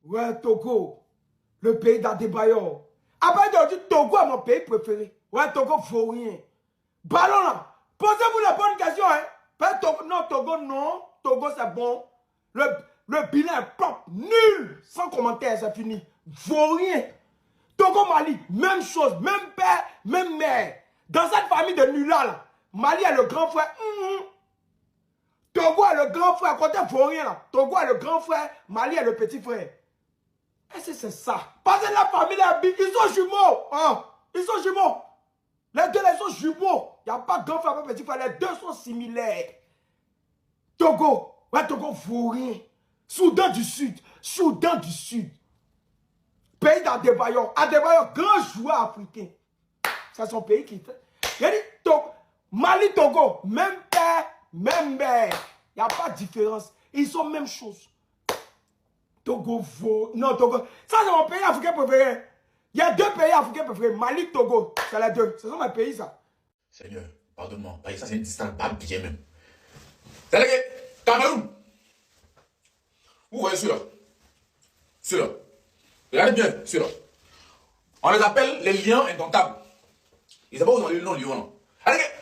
Ouais, Togo. Le pays d'Adebayor. Après, de dire Togo est mon pays préféré. Ouais, Togo, faut rien. Ballon là. Posez-vous la bonne question, hein. Pas Togo, non, Togo, non. Togo, c'est bon. Le bilan est propre. Nul. Sans commentaire, c'est fini. Faut rien. Togo, Mali, même chose. Même père, même mère. Dans cette famille de nuls là, Mali est le grand frère. Togo est le grand frère. Côté, faut rien là. Togo est le grand frère. Mali est le petit frère. Est-ce que c'est ça? Parce que la famille est ils sont jumeaux. Hein? Ils sont jumeaux. Les deux, ils sont jumeaux. Il n'y a pas de grand frère et petit frère. Les deux sont similaires. Togo. Ouais, Togo, faut rien. Soudan du Sud. Soudan du Sud. Pays d'Adebayor. Adebayor, grand joueur africain. C'est son pays qui fait. Il a dit Togo. Mali, Togo. Même père, même mère. Il n'y a pas de différence. Ils sont même chose. Togo, faut. Non, Togo. Ça, c'est mon pays africain préféré. Il y a deux pays africains préférés. Mali, Togo. C'est les deux. Ce sont mes pays, ça. Seigneur, pardonne-moi. Ça, c'est une distance pas bien même. C'est le Cameroun. Vous voyez celui-là. Celui-là. Regardez bien, celui-là. On les appelle les lions indomptables. Ils savent pas où ils ont le nom lion.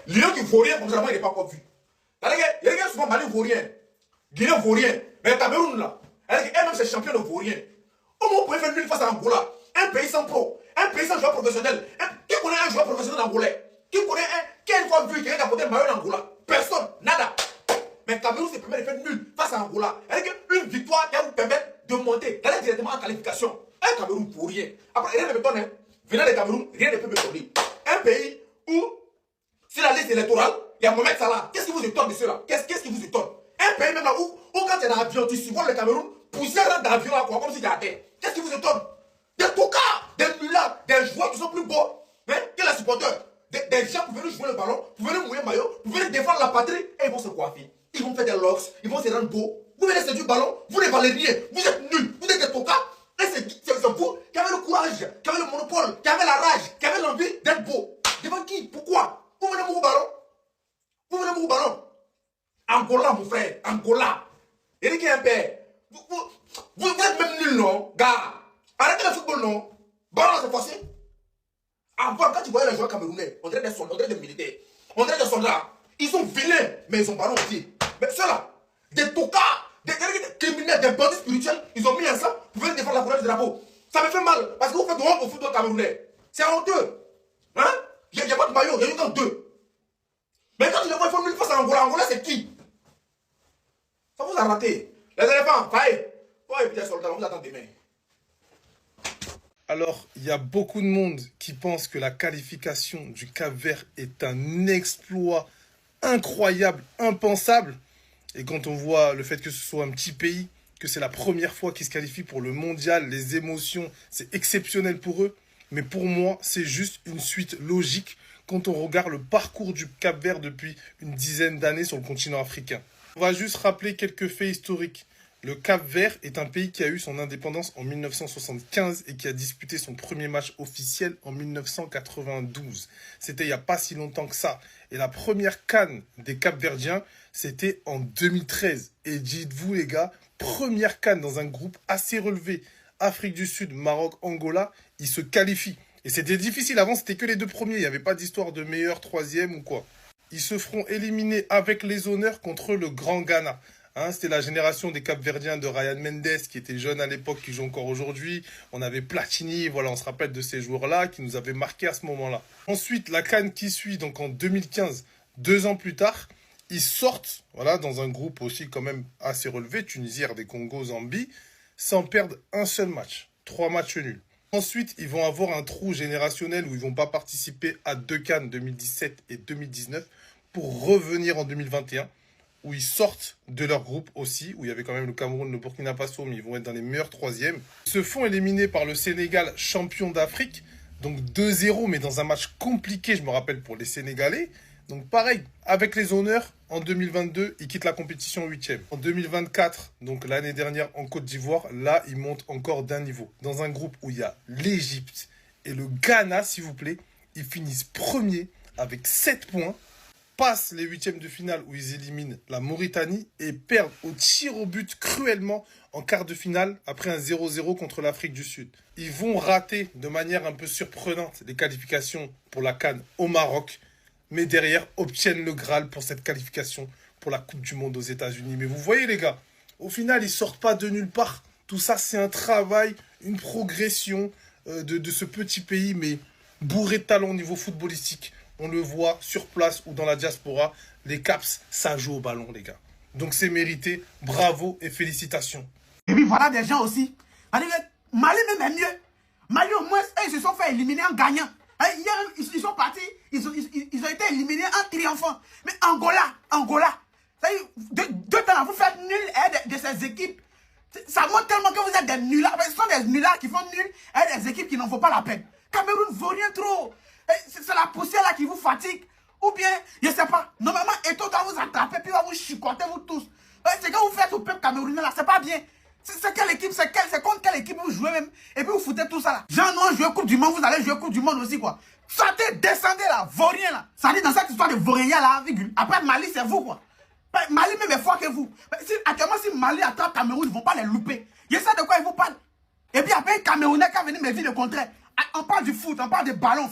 Lion qui ne vaut rien, comme ça, il n'est pas encore vu. Il y a des gens souvent Mali ne vaut rien. Guinée ne vaut rien. Mais le Cameroun, là, elle-même, c'est champion ne vaut rien. Au moins, vous pouvez faire nul face à Angola. Un pays sans pro. Un pays sans joueur professionnel. Qui connaît un joueur professionnel angolais? Qui connaît qui a une fois vu quelqu'un d'apporter maillot en Angola? Personne. Nada. Mais Cameroun, c'est permet de faire nul face à Angola. Une victoire qui va vous permettre de monter, d'aller directement en qualification. Un Cameroun ne vaut rien. Après, rien ne me donne. Venant de Cameroun, rien ne peut me donner. Un pays où, sur la liste électorale, il y a Mohamed Salah. Qu'est-ce qui vous étonne de cela? Qu'est-ce qui vous étonne? Un pays même là où quand tu es dans l'avion, tu survoles le Cameroun, poussière dans l'avion là, comme si tu étais à terre. Qu'est-ce qui vous étonne? Des tocards, des nulards, des joueurs qui sont plus beaux que les supporters. Des gens qui veulent jouer le ballon, qui veulent mouiller le maillot, qui veulent défendre la patrie, et ils vont se coiffer. Ils vont faire des locks, ils vont se rendre beaux. Vous venez du ballon, vous ne valez rien, vous êtes nuls, vous êtes des tocards. Et c'est vous qui avez le courage, qui avez le monopole, qui avez la rage, qui avez l'envie d'être beau. Devant qui? Pourquoi? Vous venez mourir au ballon? Vous venez mourir au ballon? Angola, mon frère, Angola. Il dit qu'il y a un père. Vous êtes même nuls, non? Gars, arrêtez le football, non? Ballon, c'est facile. Avant, quand tu voyais les joueurs camerounais, on dirait des soldats, on dirait des militaires, on dirait des soldats. Ils sont vilains, mais ils ont ballon au pied. Mais ceux-là, des tocards, des criminels, des bandits spirituels, ils ont mis ensemble pour venir défendre la couleur du drapeau. Ça me fait mal, parce que vous faites honte au football camerounais. C'est honteux. Hein? Il n'y a pas de maillot, il y a eu qu'en deux. Mais quand tu les vois, ils font 1000 face à Angola. Angola, c'est qui? Ça vous a raté. Les éléphants, faillez. Toi et puis les soldats, on vous attend demain. Alors, il y a beaucoup de monde qui pense que la qualification du Cap-Vert est un exploit incroyable, impensable. Et quand on voit le fait que ce soit un petit pays, que c'est la première fois qu'ils se qualifient pour le mondial, les émotions, c'est exceptionnel pour eux. Mais pour moi, c'est juste une suite logique quand on regarde le parcours du Cap-Vert depuis une dizaine d'années sur le continent africain. On va juste rappeler quelques faits historiques. Le Cap-Vert est un pays qui a eu son indépendance en 1975 et qui a disputé son premier match officiel en 1992. C'était il n'y a pas si longtemps que ça. Et la première CAN des Cap-Verdiens, c'était en 2013. Et dites-vous les gars, première CAN dans un groupe assez relevé. Afrique du Sud, Maroc, Angola, ils se qualifient. Et c'était difficile, avant c'était que les deux premiers, il n'y avait pas d'histoire de meilleur, troisième ou quoi. Ils se feront éliminer avec les honneurs contre le Grand Ghana. Hein, c'était la génération des Cap-Verdiens de Ryan Mendes, qui était jeune à l'époque, qui joue encore aujourd'hui. On avait Platini, voilà, on se rappelle de ces joueurs-là, qui nous avaient marqué à ce moment-là. Ensuite, la CAN qui suit, donc en 2015, 2 ans plus tard, ils sortent, voilà, dans un groupe aussi quand même assez relevé, Tunisie, RD Congo, Zambie, sans perdre un seul match. 3 matchs nuls. Ensuite, ils vont avoir un trou générationnel où ils ne vont pas participer à 2 CAN 2017 et 2019 pour revenir en 2021. Où ils sortent de leur groupe aussi, où il y avait quand même le Cameroun, le Burkina Faso, mais ils vont être dans les meilleurs troisièmes. Ils se font éliminer par le Sénégal, champion d'Afrique, donc 2-0, mais dans un match compliqué, je me rappelle, pour les Sénégalais. Donc pareil, avec les honneurs, en 2022, ils quittent la compétition 8e. En 2024, donc l'année dernière en Côte d'Ivoire, là, ils montent encore d'un niveau. Dans un groupe où il y a l'Égypte et le Ghana, s'il vous plaît, ils finissent premiers avec 7 points. passent les huitièmes de finale où ils éliminent la Mauritanie et perdent au tir au but cruellement en quart de finale après un 0-0 contre l'Afrique du Sud. Ils vont rater de manière un peu surprenante les qualifications pour la CAN au Maroc, mais derrière obtiennent le Graal pour cette qualification pour la Coupe du Monde aux États-Unis. Mais vous voyez les gars, au final ils sortent pas de nulle part. Tout ça c'est un travail, une progression de ce petit pays, mais bourré de talent au niveau footballistique. On le voit sur place ou dans la diaspora. Les Caps, ça joue au ballon, les gars. Donc c'est mérité. Bravo et félicitations. Et puis voilà des gens aussi. Mali même est mieux. Mali au moins, ils se sont fait éliminer en gagnant. Hier, ils sont partis, ils ont été éliminés en triomphant. Mais Angola, ça y est, deux temps, vous faites nul de ces équipes. Ça montre tellement que vous êtes des nullards. Ce sont des nullards qui font nul et des équipes qui n'en vaut pas la peine. Cameroun ne vaut rien trop. C'est la poussière là qui vous fatigue. Ou bien, je ne sais pas, normalement, Eto'o doit vous attraper puis va vous chicoter vous tous. C'est quand vous faites au peuple camerounais là, c'est pas bien. C'est quelle équipe, c'est contre quelle équipe vous jouez même. Et puis vous foutez tout ça là. Genre, nous, jouer Coupe du Monde, vous allez jouer Coupe du Monde aussi quoi. Sortez, descendez là, vaurien là. Ça dit dans cette histoire de vaurien là, virgule. Après Mali, c'est vous quoi. Mali même est fort que vous. Actuellement, si Mali attrape Cameroun, ils ne vont pas les louper. Je sais de quoi ils vous parlent. Et puis après, Camerounais qui a venu me dire le contraire. On parle du foot, on parle des ballons,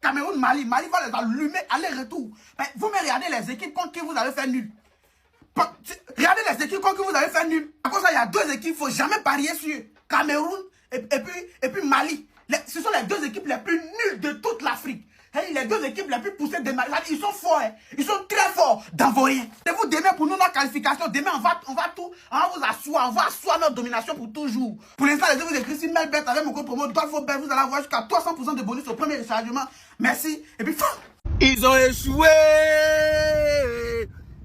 Cameroun, Mali va les allumer, aller-retour. Vous me regardez les équipes contre qui vous avez fait nul. Regardez les équipes contre qui vous avez fait nul. À cause de ça, il y a deux équipes, il ne faut jamais parier sur Cameroun et puis Mali. Ce sont les deux équipes les plus nulles de toute l'Afrique. Les deux équipes les plus poussées de Mali. Ils sont forts, ils sont très forts dans vos rien. Et vous, demain, pour nous, notre qualification, demain, on va vous asseoir, on va asseoir notre domination pour toujours. Pour l'instant, les deux, vous écrivez Melbet avec mon code promo Dolphobet, vous allez avoir jusqu'à 300% de bonus au premier rechargement. Merci. Et puis, ils ont échoué.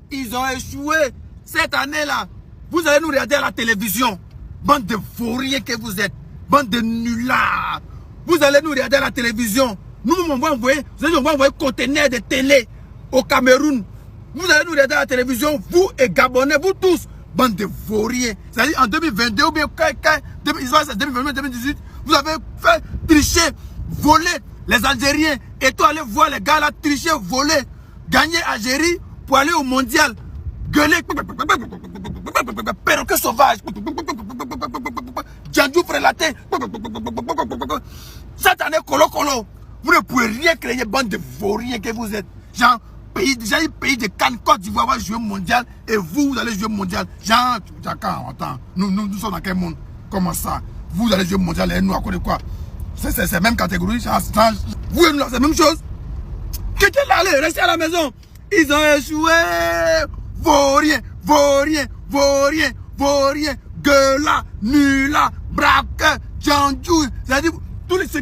Ils ont échoué. Cette année-là, vous allez nous regarder à la télévision. Bande de vauriens que vous êtes. Bande de nullards. Vous allez nous regarder à la télévision. Nous, on va envoyer conteneurs de télé au Cameroun. Vous allez nous regarder à la télévision, vous et Gabonais, vous tous, bande de vauriens. C'est-à-dire en 2022 ou bien 2018, vous avez fait tricher, voler les Algériens. Et toi, allez voir les gars là, tricher, voler, gagner Algérie pour aller au mondial. Gueuler, perroquet sauvage, Djandjou prélaté. Cette année, colo. Vous ne pouvez rien créer, bande de vauriens que vous êtes. Genre, pays de Cannes, Côte d'Ivoire va jouer mondial et vous allez jouer mondial. Genre, attends, nous sommes dans quel monde? Comment ça? Vous allez jouer mondial et nous, à côté de quoi? C'est la même catégorie. Vous et nous, c'est la même chose. Quittez l'aller, restez à la maison. Ils ont échoué. Vaurien, gueula, nula, braqueur, Djandjou. C'est-à-dire, tout ce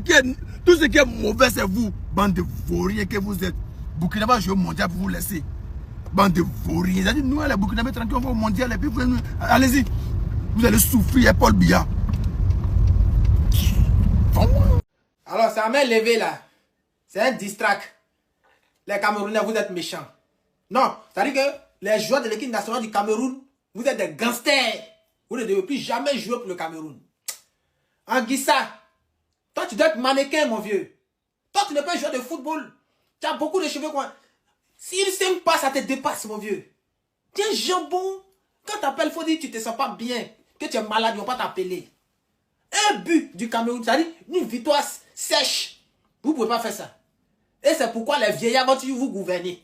qui est mauvais, c'est vous. Bande de vauriens que vous êtes. Burkina va jouer au mondial pour vous laisser. Bande de vauriens. C'est-à-dire, nous, les Burkinabés, tranquille, on va au mondial et puis vous allez-y. Vous allez souffrir, Paul Biya. Alors, ça m'a levé là. C'est un distract. Les Camerounais, vous êtes méchants. Non, c'est-à-dire que les joueurs de l'équipe nationale du Cameroun, vous êtes des gangsters. Vous ne devez plus jamais jouer pour le Cameroun. Anguissa, toi tu dois être mannequin, mon vieux. Toi tu ne peux pas jouer de football. Tu as beaucoup de cheveux quoi. S'il ne s'aime pas, ça te dépasse, mon vieux. Tiens, jambon. Quand tu appelles, il faut dire que tu ne te sens pas bien. Que tu es malade, ils ne vont pas t'appeler. Un but du Cameroun, c'est-à-dire une victoire sèche. Vous ne pouvez pas faire ça. Et c'est pourquoi les vieillards vont toujours vous gouverner.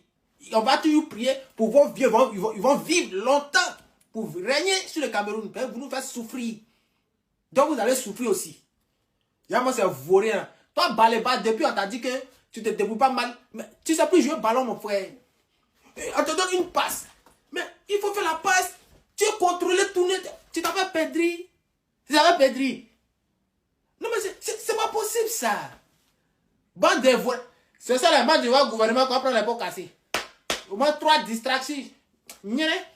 On va toujours prier pour vos vieux, ils vont vivre longtemps pour régner sur le Cameroun. Vous nous faites souffrir. Donc vous allez souffrir aussi. Moi c'est vaurien. Toi, Baléba, depuis on t'a dit que tu ne te débrouilles pas mal. Mais tu ne sais plus jouer au ballon, mon frère. On te donne une passe. Mais il faut faire la passe. Tu es contrôlé, tourné. Tu t'appelles Pedri. Tu t'appelles Pedri. Non mais c'est pas possible ça. Bande de voix. C'est ça la bande du gouvernement qu'on prend les pots cassés. Au moins 3 distractions.